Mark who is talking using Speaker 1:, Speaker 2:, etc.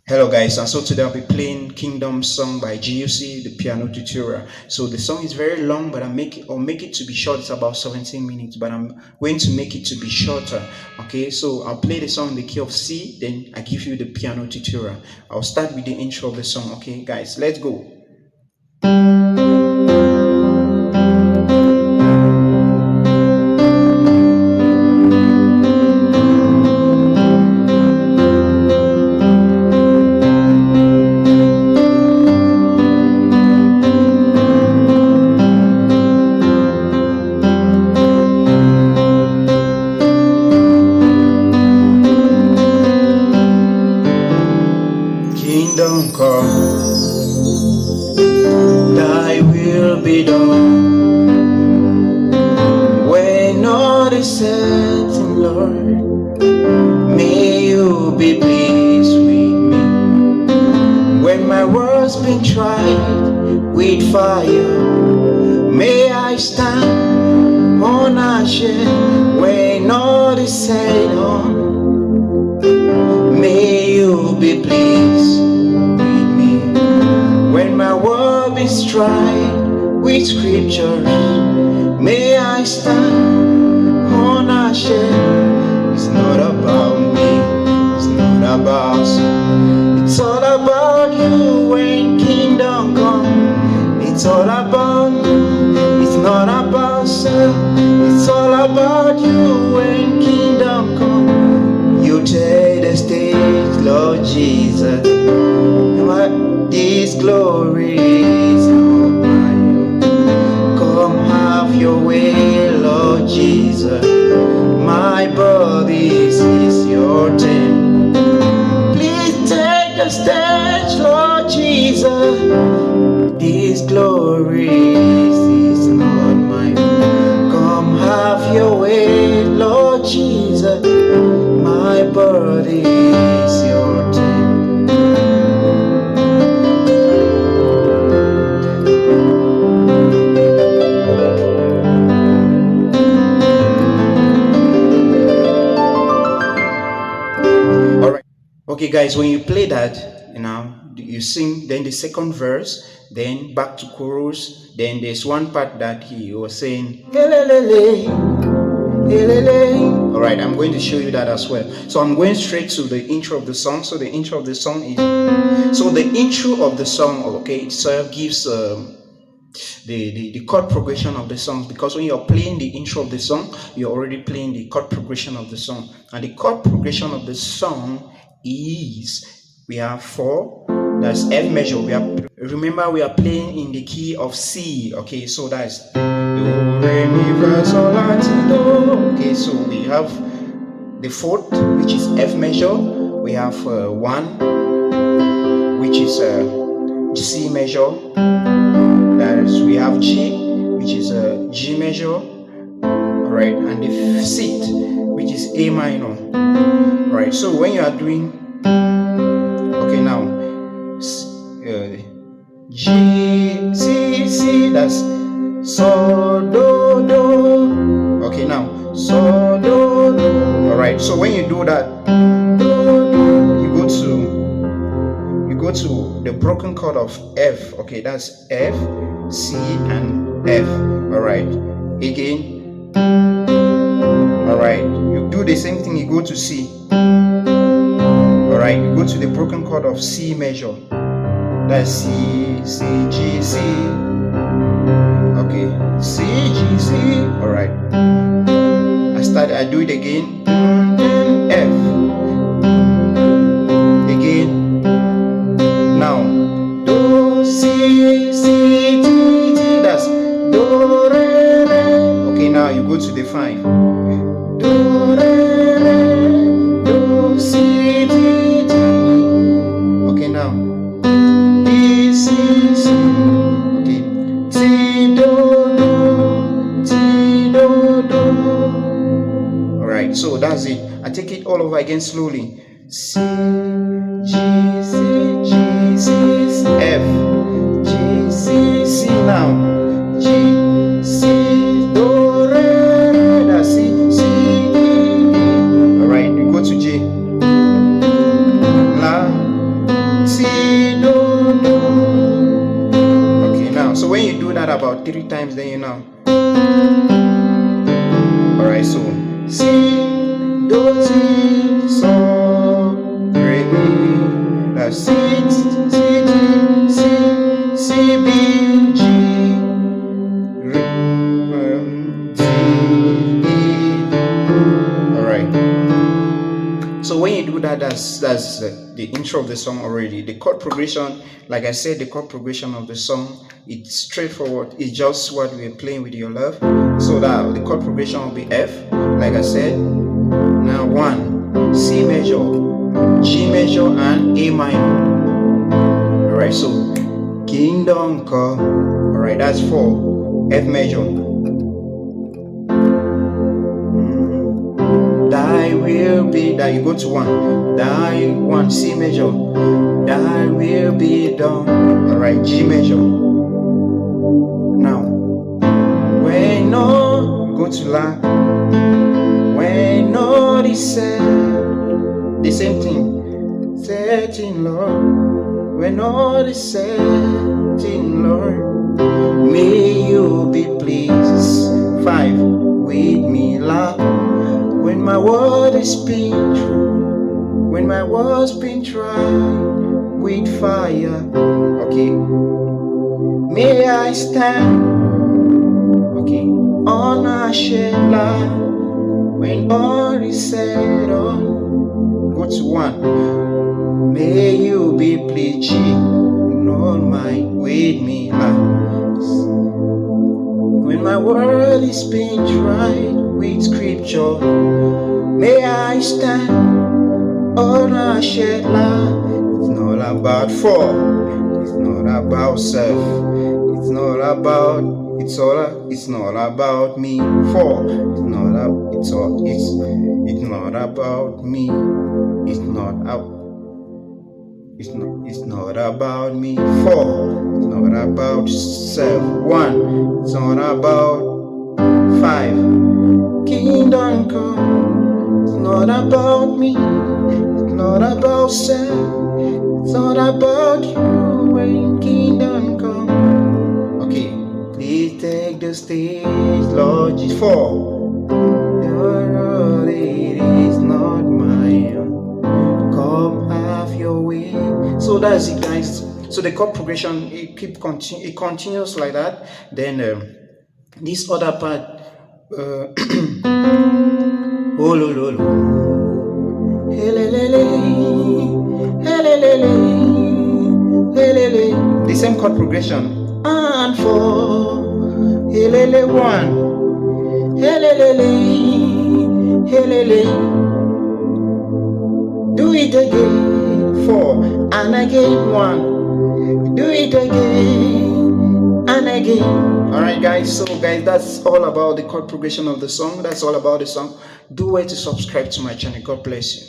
Speaker 1: Hello guys, and so today I'll be playing Kingdom song by GUC, the piano tutorial. So the song is very long, but I'll make it to be short. It's about 17 minutes, but I'm going to make it to be shorter. Okay, so I'll play the song in the key of C, then I give you the piano tutorial. I'll start with the intro of the song. Okay, guys, let's go. Kingdom come, thy will be done. When all is said, Lord, may you be pleased with me. When my words been tried with fire, may I stand unashamed. When all is said on, may you be pleased with me. When my word is tried with scriptures, may I stand unashamed. It's not about me, it's not about you. It's all about you when kingdom come. It's all about you, it's not about self. It's all about you when kingdom come. You take the stage, Lord Jesus. This glory is not mine. Come have your way, Lord Jesus. My body is your temple. Please take the stage, Lord Jesus. This glory is not mine. Come have your way, Lord Jesus. My body is your temple. Alright. Okay guys, when you play that, you sing, then the second verse, then back to chorus, then there's one part that he was saying, alright, I'm going to show you that as well. So I'm going straight to the intro of the song. So the intro of the song is, okay, itself gives the chord progression of the song, because when you're playing the intro of the song, you're already playing the chord progression of the song. And the chord progression of the song is, we have 4, that's F major. Remember we are playing in the key of C. Okay, so that's do, re, mi, fa, sol, la, ti, do. Okay, so we have the 4th, which is F major. We have 1, which is C major. That is, we have G, which is G major. Alright, and the 6th, which is A minor. Alright, so when you are doing, okay, now G, C, C, that's so, do, do. Okay, now so, do, do. Alright, so when you do that, do, do, you go to the broken chord of F. Okay, that's F, C, and F. Alright, again. Alright, you do the same thing, you go to C. Alright, you go to the broken chord of C major. That's C, C, G, C. Okay, C, G, C. Alright, I do it again. Then F. Again. Now, do, C, C, T, T. That's do, re, re. Okay, now you go to the 5. Do, re, re. Do, C, T, T. Okay, now. D, C, C. Okay. T, do, do. T, do, do. Alright, so that's it. I take it all over again slowly. C, G, C, G, C, F, G, C, C. Now, G, C, do, re, re. That's C, C, D, D. Alright, you go to G. La, 3 times, then you know. Alright, so C, do, T, so, re, mi. That's C, C, G, C, C, B, G, D, E. Alright. So when you do that, that's the intro of the song already. The chord progression, like I said, the chord progression of the song, it's straightforward. It's just what we're playing with your love. So that the chord progression will be F, like I said. Now 1, C major, G major, and A minor. Alright, so Kingdom Come. Alright, that's 4, F major. Thy will be, that you go to 1, thy 1, C major, thy will be done. Alright, G major. Now when all, go to La, when all is said, the same thing, said in Lord, when all is said in Lord, may you be pleased. 5, with me, La. When my word is been true, when my word's been tried with fire, okay, may I stand, okay, on a shed line. When all is said on, go to 1, may you be pleased, not mine, with me, when my word is being tried with scripture, may I stand on a shed line. It's not about 4, it's not about self, it's not about, it's not about me. 4, it's not about me, it's not about me. 4, it's not about self. 1, it's not about. 5, Kingdom Come. It's not about me, it's not about self, it's not about you. When Kingdom Come, okay, please take the stage, Lord. 4, your road, it is not mine. Come have your way. So that's it, guys. So the chord progression, it continues like that. Then this other part, oh lo lo lo, the same chord progression, and 4, 1, do it again. 4, and again 1, do it again and again. Alright guys, so guys, that's all about the chord progression of the song. That's all about the song. Do wait to subscribe to my channel. God bless you.